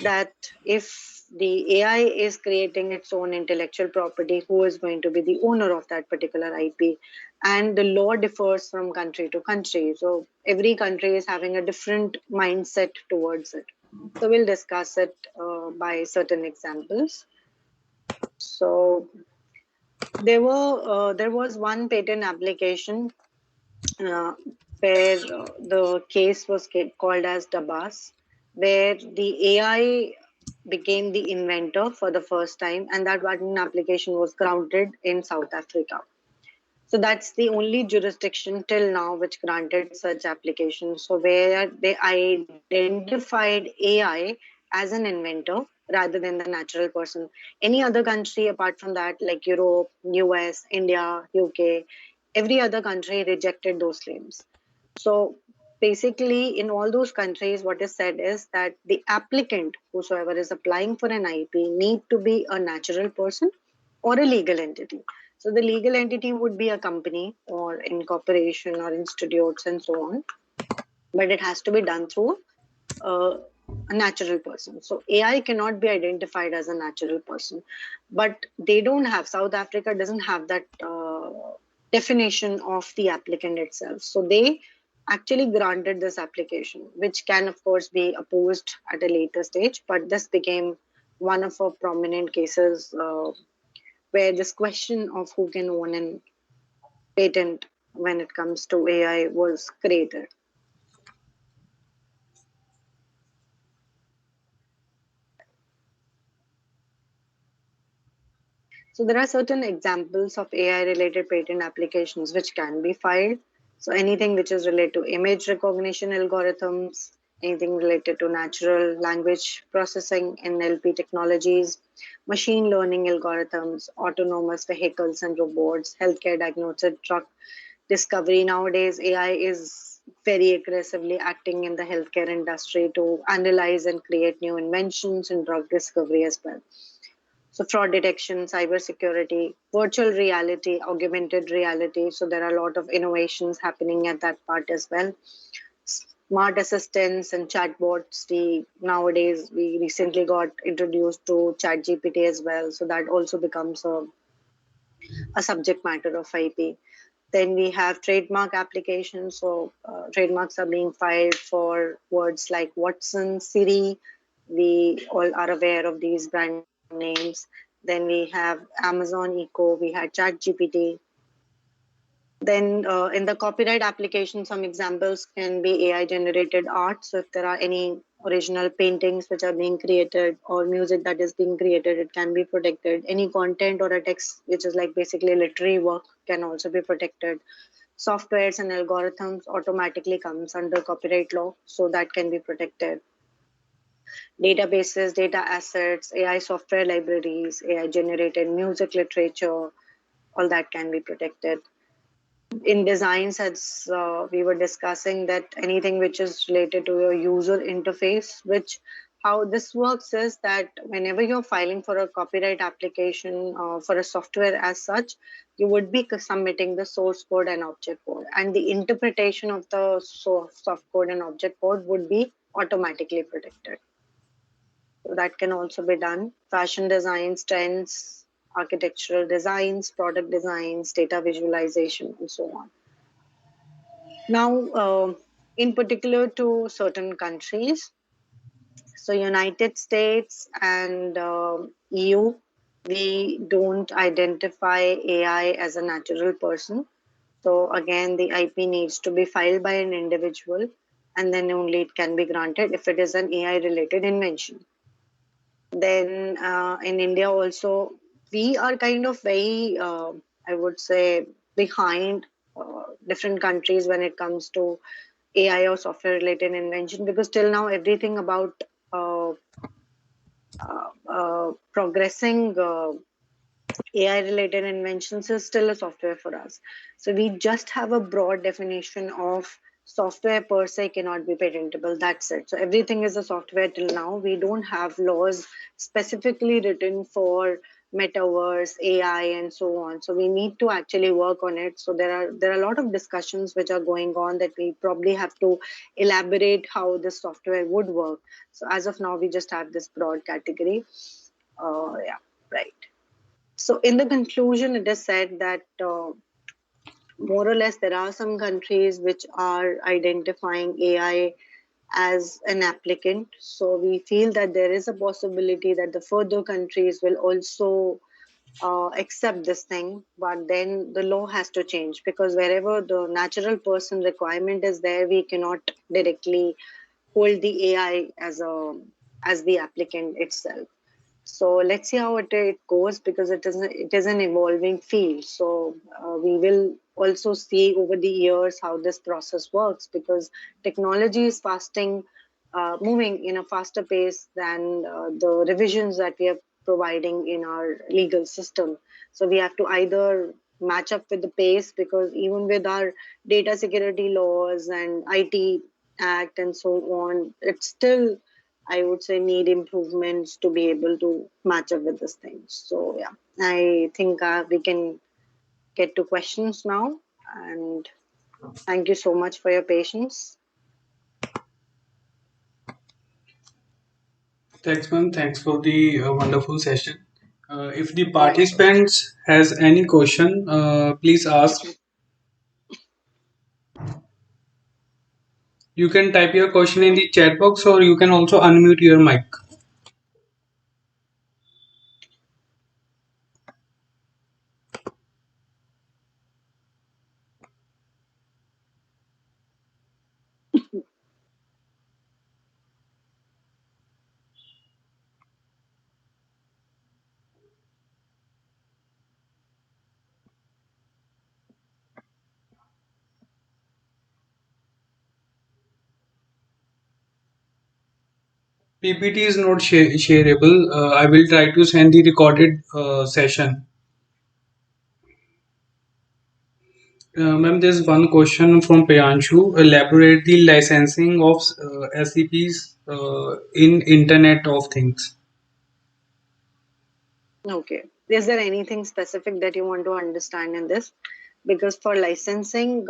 that if the AI is creating its own intellectual property, who is going to be the owner of that particular IP? And the law differs from country to country. So every country is having a different mindset towards it. So we'll discuss it by certain examples. So there was one patent application uh, where the case was called as Dabas, where the AI became the inventor for the first time, and that patent application was grounded in South Africa. So that's the only jurisdiction till now which granted such applications. So where they identified AI as an inventor rather than the natural person. Any other country apart from that, like Europe, US, India, UK, every other country rejected those claims. So basically, in all those countries, what is said is that the applicant, whosoever is applying for an IP, need to be a natural person or a legal entity. So the legal entity would be a company or incorporation or institutes and so on, but it has to be done through uh, a natural person. So AI cannot be identified as a natural person, but they don't have, South Africa doesn't have that definition of the applicant itself. So they actually granted this application, which can of course be opposed at a later stage. But this became one of our prominent cases where this question of who can own an patent when it comes to AI was created. So there are certain examples of AI related patent applications which can be filed. So anything which is related to image recognition algorithms, anything related to natural language processing, NLP technologies, machine learning algorithms, autonomous vehicles and robots, healthcare diagnosis, drug discovery. Nowadays, AI is very aggressively acting in the healthcare industry to analyze and create new inventions in drug discovery as well. So fraud detection, cyber security, virtual reality, augmented reality. So there are a lot of innovations happening at that part as well. Smart assistants and chatbots. The nowadays we recently got introduced to ChatGPT as well. So that also becomes a subject matter of IP. Then we have trademark applications. So trademarks are being filed for words like Watson, Siri. We all are aware of these brand names. Then we have Amazon Echo. We had ChatGPT. Then in the copyright application, some examples can be AI generated art. So if there are any original paintings which are being created or music that is being created, it can be protected. Any content or a text which is like basically literary work can also be protected. Softwares and algorithms automatically comes under copyright law, so that can be protected. Databases, data assets, AI software libraries, AI generated music literature, all that can be protected. In designs, as we were discussing, that anything which is related to your user interface, which how this works is that whenever you're filing for a copyright application for a software as such, you would be submitting the source code and object code, and the interpretation of the soft code and object code would be automatically protected. So that can also be done. Fashion designs, trends, architectural designs, product designs, data visualization, and so on. Now, in particular to certain countries, so United States and EU, we don't identify AI as a natural person. So again, the IP needs to be filed by an individual, and then only it can be granted if it is an AI related invention. Then in India also, we are kind of very, I would say, behind different countries when it comes to AI or software related invention, because till now everything about uh, progressing AI related inventions is still a software for us. So we just have a broad definition of software per se cannot be patentable. That's it. So everything is a software till now. We don't have laws specifically written for metaverse, AI, and so on. So we need to actually work on it. So there are a lot of discussions which are going on that we probably have to elaborate how this software would work. So as of now, we just have this broad category. Yeah, right. So, in the conclusion, it is said that more or less there are some countries which are identifying AI as an applicant. So, we feel that there is a possibility that the further countries will also accept this thing, but then the law has to change, because wherever the natural person requirement is there, we cannot directly hold the AI as the applicant itself. So let's see how it goes, because it is an evolving field. So we will also see over the years how this process works, because technology is moving in a faster pace than the revisions that we are providing in our legal system. So we have to either match up with the pace, because even with our data security laws and IT Act and so on, it's still, I would say, need improvements to be able to match up with these things. So yeah, I think we can get to questions now. And thank you so much for your patience. Thanks, ma'am. Thanks for the wonderful session. If the My pleasure. participants has any question, please ask. You can type your question in the chat box, or you can also unmute your mic. PPT is not shareable. I will try to send the recorded session. Ma'am, there's one question from Priyanshu. Elaborate the licensing of SCPs in Internet of Things. Okay. Is there anything specific that you want to understand in this? Because for licensing,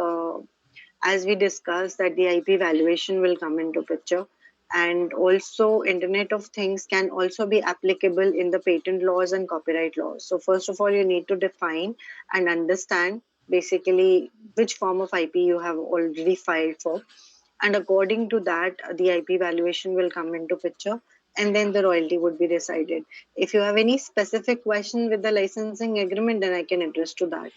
as we discussed, that the IP valuation will come into picture, and also Internet of Things can also be applicable in the patent laws and copyright laws. So first of all, you need to define and understand basically which form of IP you have already filed for, and according to that, the IP valuation will come into picture, and then the royalty would be decided. If you have any specific question with the licensing agreement, then I can address to that.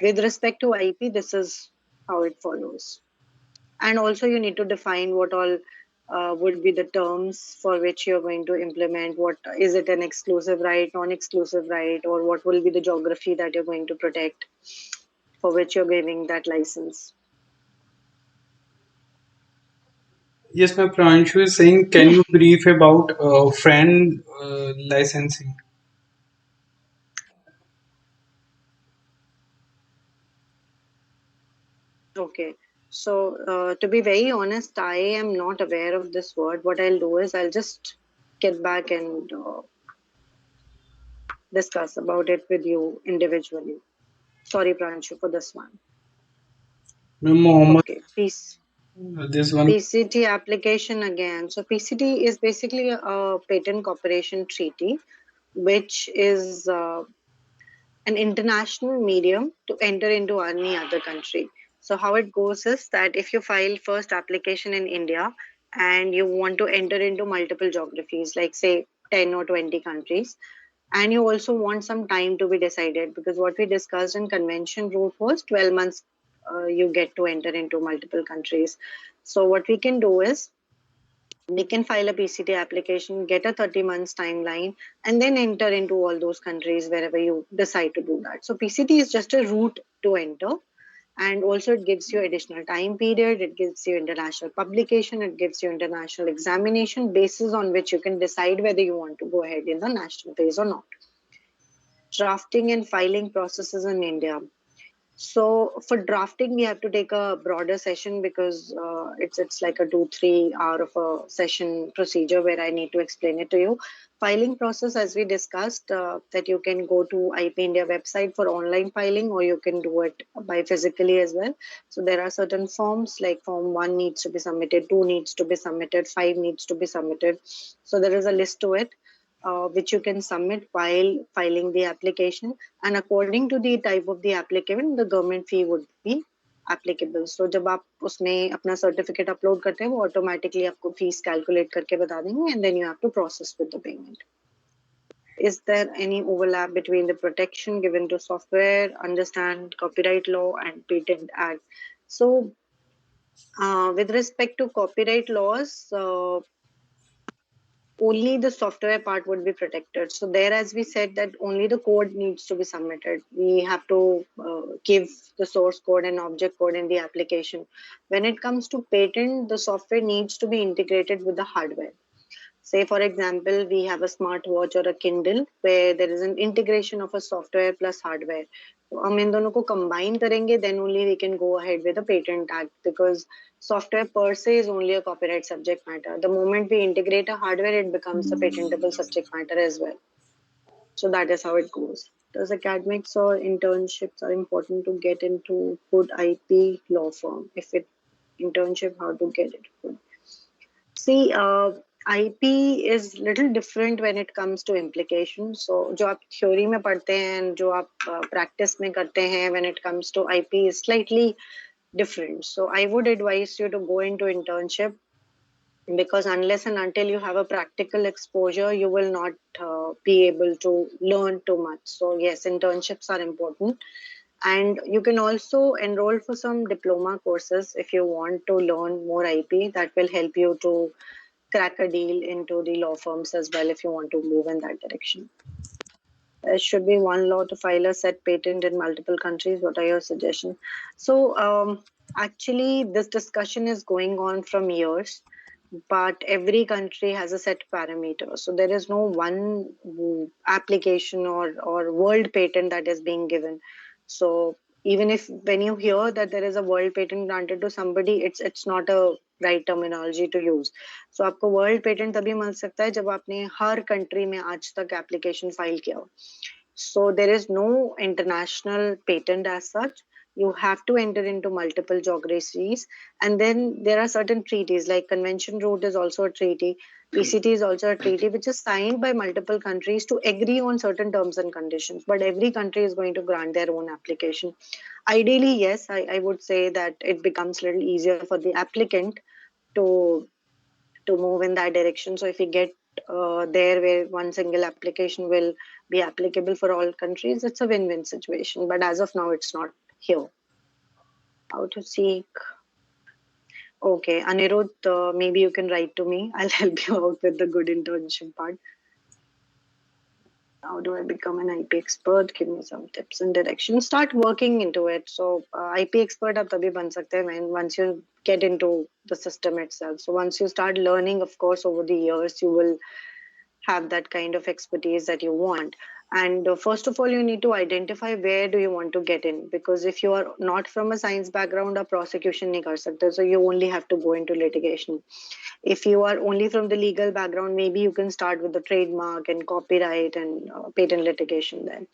With respect to IP, this is how it follows. And also, you need to define what all would be the terms for which you're going to implement. What is it, an exclusive right, non-exclusive right, or what will be the geography that you're going to protect for which you're giving that license? Yes, my Priyanshu is saying, can you brief about friend licensing? Okay. So, to be very honest, I am not aware of this word. What I'll do is I'll just get back and discuss about it with you individually. Sorry, Pranshu, for this one. Ma'am, Mohammed, Okay. Peace. this one. PCT application again. So, PCT is basically a patent cooperation treaty, which is an international medium to enter into any other country. So how it goes is that if you file first application in India and you want to enter into multiple geographies, like say 10 or 20 countries, and you also want some time to be decided, because what we discussed in convention route was 12 months you get to enter into multiple countries. So what we can do is they can file a PCT application, get a 30 months timeline, and then enter into all those countries wherever you decide to do that. So PCT is just a route to enter, and also it gives you additional time period, it gives you international publication, it gives you international examination basis on which you can decide whether you want to go ahead in the national phase or not. Drafting and filing processes in India. So for drafting, we have to take a broader session because it's like a 2-3 hour of a session procedure where I need to explain it to you. Filing process, as we discussed, that you can go to IP India website for online filing, or you can do it by physically as well. So there are certain forms, like form 1 needs to be submitted, 2 needs to be submitted, 5 needs to be submitted. So there is a list to it. Which you can submit while filing the application, and according to the type of the applicant the government fee would be applicable. So जब आप उसमें अपना certificate upload करते हैं वो automatically आपको fees calculate करके बता देंगे, and then you have to process with the payment. Is there any overlap between the protection given to software, understand copyright law and patent act? So with respect to copyright laws, only the software part would be protected. So there, as we said, that only the code needs to be submitted. We have to give the source code and object code in the application. When it comes to patent, the software needs to be integrated with the hardware. Say, for example, we have a smartwatch or a Kindle where there is an integration of a software plus hardware. So हम इन दोनों को combine करेंगे, then only we can go ahead with a patent act, because software per se is only a copyright subject matter. The moment we integrate a hardware, it becomes a patentable subject matter as well. So that is how it goes. Does academics or internships are important to get into good IP law firm? If it internship, how to get it? See, IP is little different when it comes to implication. So जो आप theory में पढ़ते हैं, जो आप practice में करते हैं, when it comes to IP is slightly different. So I would advise you to go into internship, because unless and until you have a practical exposure, you will not be able to learn too much. So yes, internships are important, and you can also enroll for some diploma courses if you want to learn more IP. That will help you to crack a deal into the law firms as well if you want to move in that direction. There should be one law to file a set patent in multiple countries. What are your suggestions? So, actually, this discussion is going on from years. but every country has a set parameter. So there is no one application or world patent that is being given. So even if when you hear that there is a world patent granted to somebody, it's not a right terminology to use. So आपको world patent तभी मिल सकता है जब आपने हर country में आज तक application file किया हो. So there is no international patent as such. You have to enter into multiple geographies, and then there are certain treaties like Convention Road is also a treaty. PCT is also a treaty which is signed by multiple countries to agree on certain terms and conditions. But every country is going to grant their own application. Ideally, yes, I would say that it becomes a little easier for the applicant to move in that direction. So if we get there where one single application will be applicable for all countries, it's a win-win situation. But as of now, it's not here. How to seek? Okay, Anirudh, maybe you can write to me. I'll help you out with the good internship part. How do I become an IP expert? Give me some tips and directions. Start working into it. So IP expert आप तभी बन सकते हैं when once you get into the system itself. So once you start learning, of course, over the years, you will have that kind of expertise that you want. And first of all, you need to identify where do you want to get in, because if you are not from a science background, a prosecution nahi kar sakte, so you only have to go into litigation. If you are only from the legal background, maybe you can start with the trademark and copyright and patent litigation then.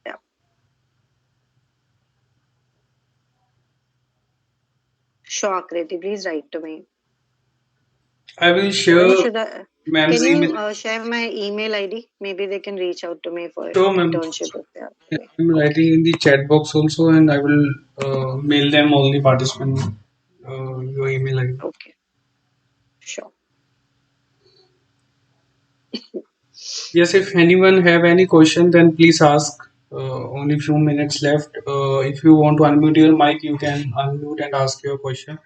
Yeah. Sure, Kriti, please write to me. I will Or share should I? Can ma'am's email. you share my email ID? Maybe they can reach out to me for Sure, ma'am. internship if they are free. I'm writing in the chat box also, and I will mail them all the participants your email ID. Okay, sure. Yes, if anyone have any question, then please ask. Only few minutes left. If you want to unmute your mic, you can unmute and ask your question.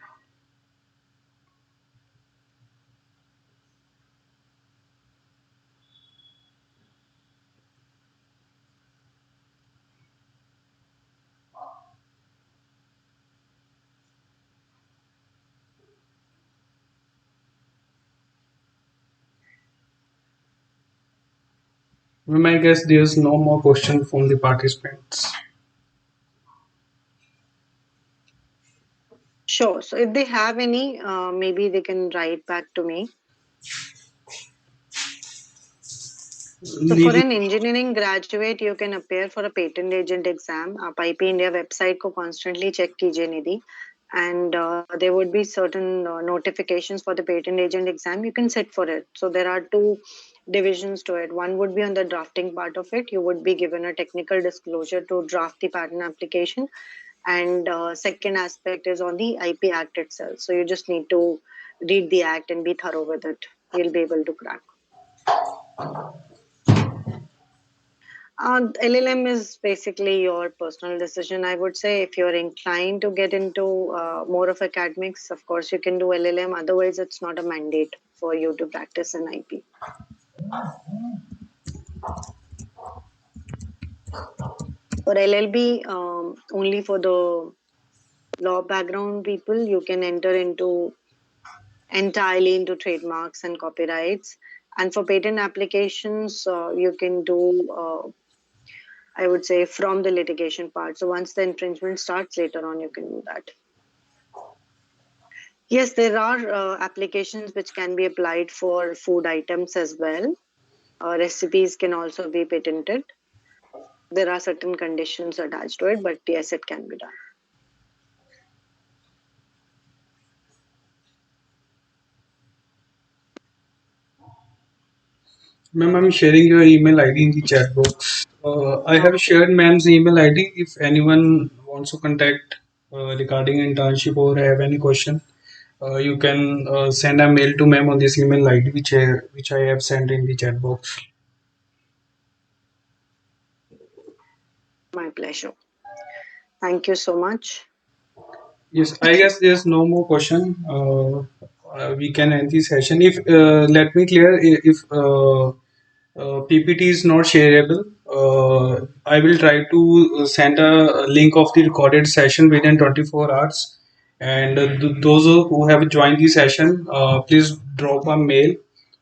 I guess there's no more question from the participants. Sure. So if they have any, maybe they can write back to me. So for Neil, an engineering graduate, you can appear for a patent agent exam. आप IP India website को constantly check कीजिए निधि, and there would be certain notifications for the patent agent exam. You can sit for it. So there are two divisions to it. One would be on the drafting part of it. You would be given a technical disclosure to draft the patent application, and second aspect is on the IP Act itself. So you just need to read the act and be thorough with it. You'll be able to crack. LLM is basically your personal decision. I would say if you're inclined to get into more of academics, of course you can do LLM. Otherwise, it's not a mandate for you to practice in IP. For LLB, only for the law background people, you can enter into entirely into trademarks and copyrights. And for patent applications, you can do, I would say, from the litigation part. So once the infringement starts, later on, you can do that. Yes, there are applications which can be applied for food items as well. Recipes can also be patented. There are certain conditions attached to it, but yes, it can be done. ma'am, I'm sharing your email ID in the chat box. I have Okay, shared ma'am's email ID. If anyone wants to contact regarding internship or have any question, you can send a mail to ma'am on this email ID, which I have sent in the chat box. my pleasure. Thank you so much. Yes, I guess there's no more question. We can end the session. If let me clear if PPT is not shareable, I will try to send a link of the recorded session within 24 hours. And those who have joined the session, please drop a mail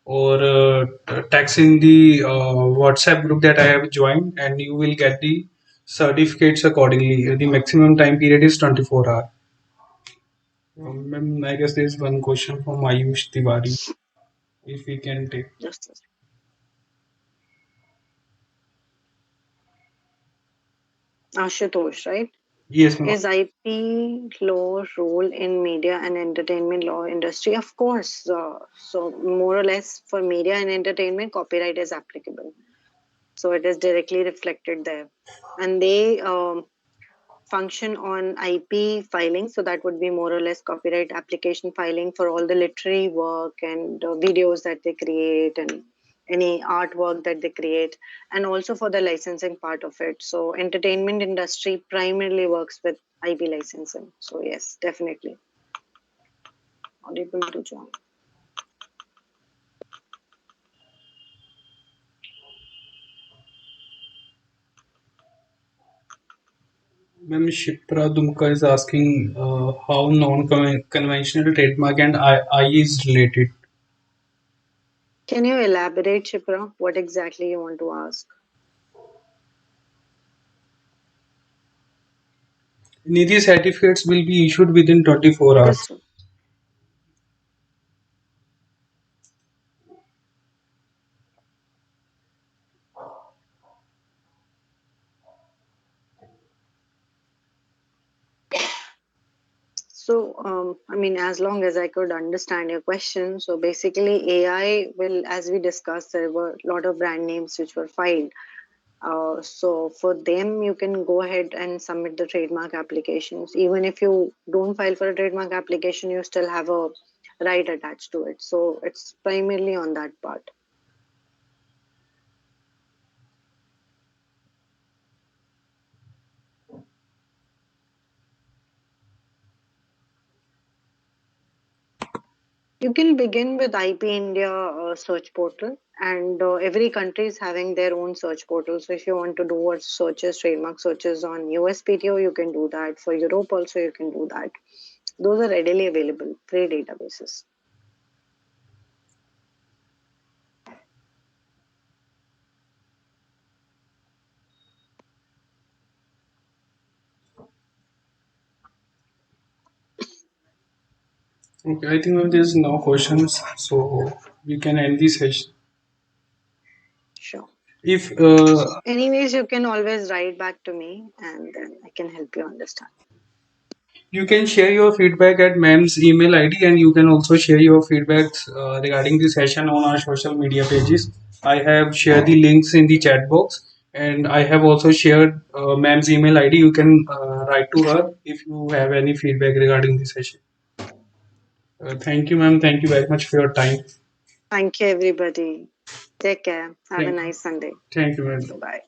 or text in the WhatsApp group that I have joined, and you will get the certificates accordingly. The maximum time period is 24 hours. Ma'am, I guess there is one question from Ayush Tiwari, if we can take. Just Ashutosh, right? Yes, ma'am. Is IP law role in media and entertainment law industry? Of course. So more or less for media and entertainment, copyright is applicable. So it is directly reflected there, and they function on IP filing. So that would be more or less copyright application filing for all the literary work and videos that they create and any artwork that they create, and also for the licensing part of it. So entertainment industry primarily works with IP licensing. So yes, definitely audible to join. Ma'am, Shipra Dumka is asking how non-conventional trademark and I is related. Can you elaborate, Chipra, what exactly you want to ask? Nidhi certificates will be issued within 24 hours. Just So, I mean, as long as I could understand your question, so basically, AI will, as we discussed, there were a lot of brand names which were filed. So, for them, you can go ahead and submit the trademark applications. Even if you don't file for a trademark application, you still have a right attached to it. So, it's primarily on that part. You can begin with IP India search portal, and every country is having their own search portal. So if you want to do a searches, trademark searches on USPTO, you can do that. For Europe also, you can do that. Those are readily available, free databases. Okay, I think there's no questions, so we can end this session. Sure. If Anyways, you can always write back to me, and then I can help you understand. you can share your feedback at ma'am's email ID, and you can also share your feedbacks regarding the session on our social media pages. I have shared the links in the chat box, and I have also shared ma'am's email ID. You can write to her if you have any feedback regarding the session. Thank you, ma'am. Thank you very much for your time. Thank you, everybody. Take care. Have a Thank you. nice Sunday. Thank you, ma'am. Bye bye.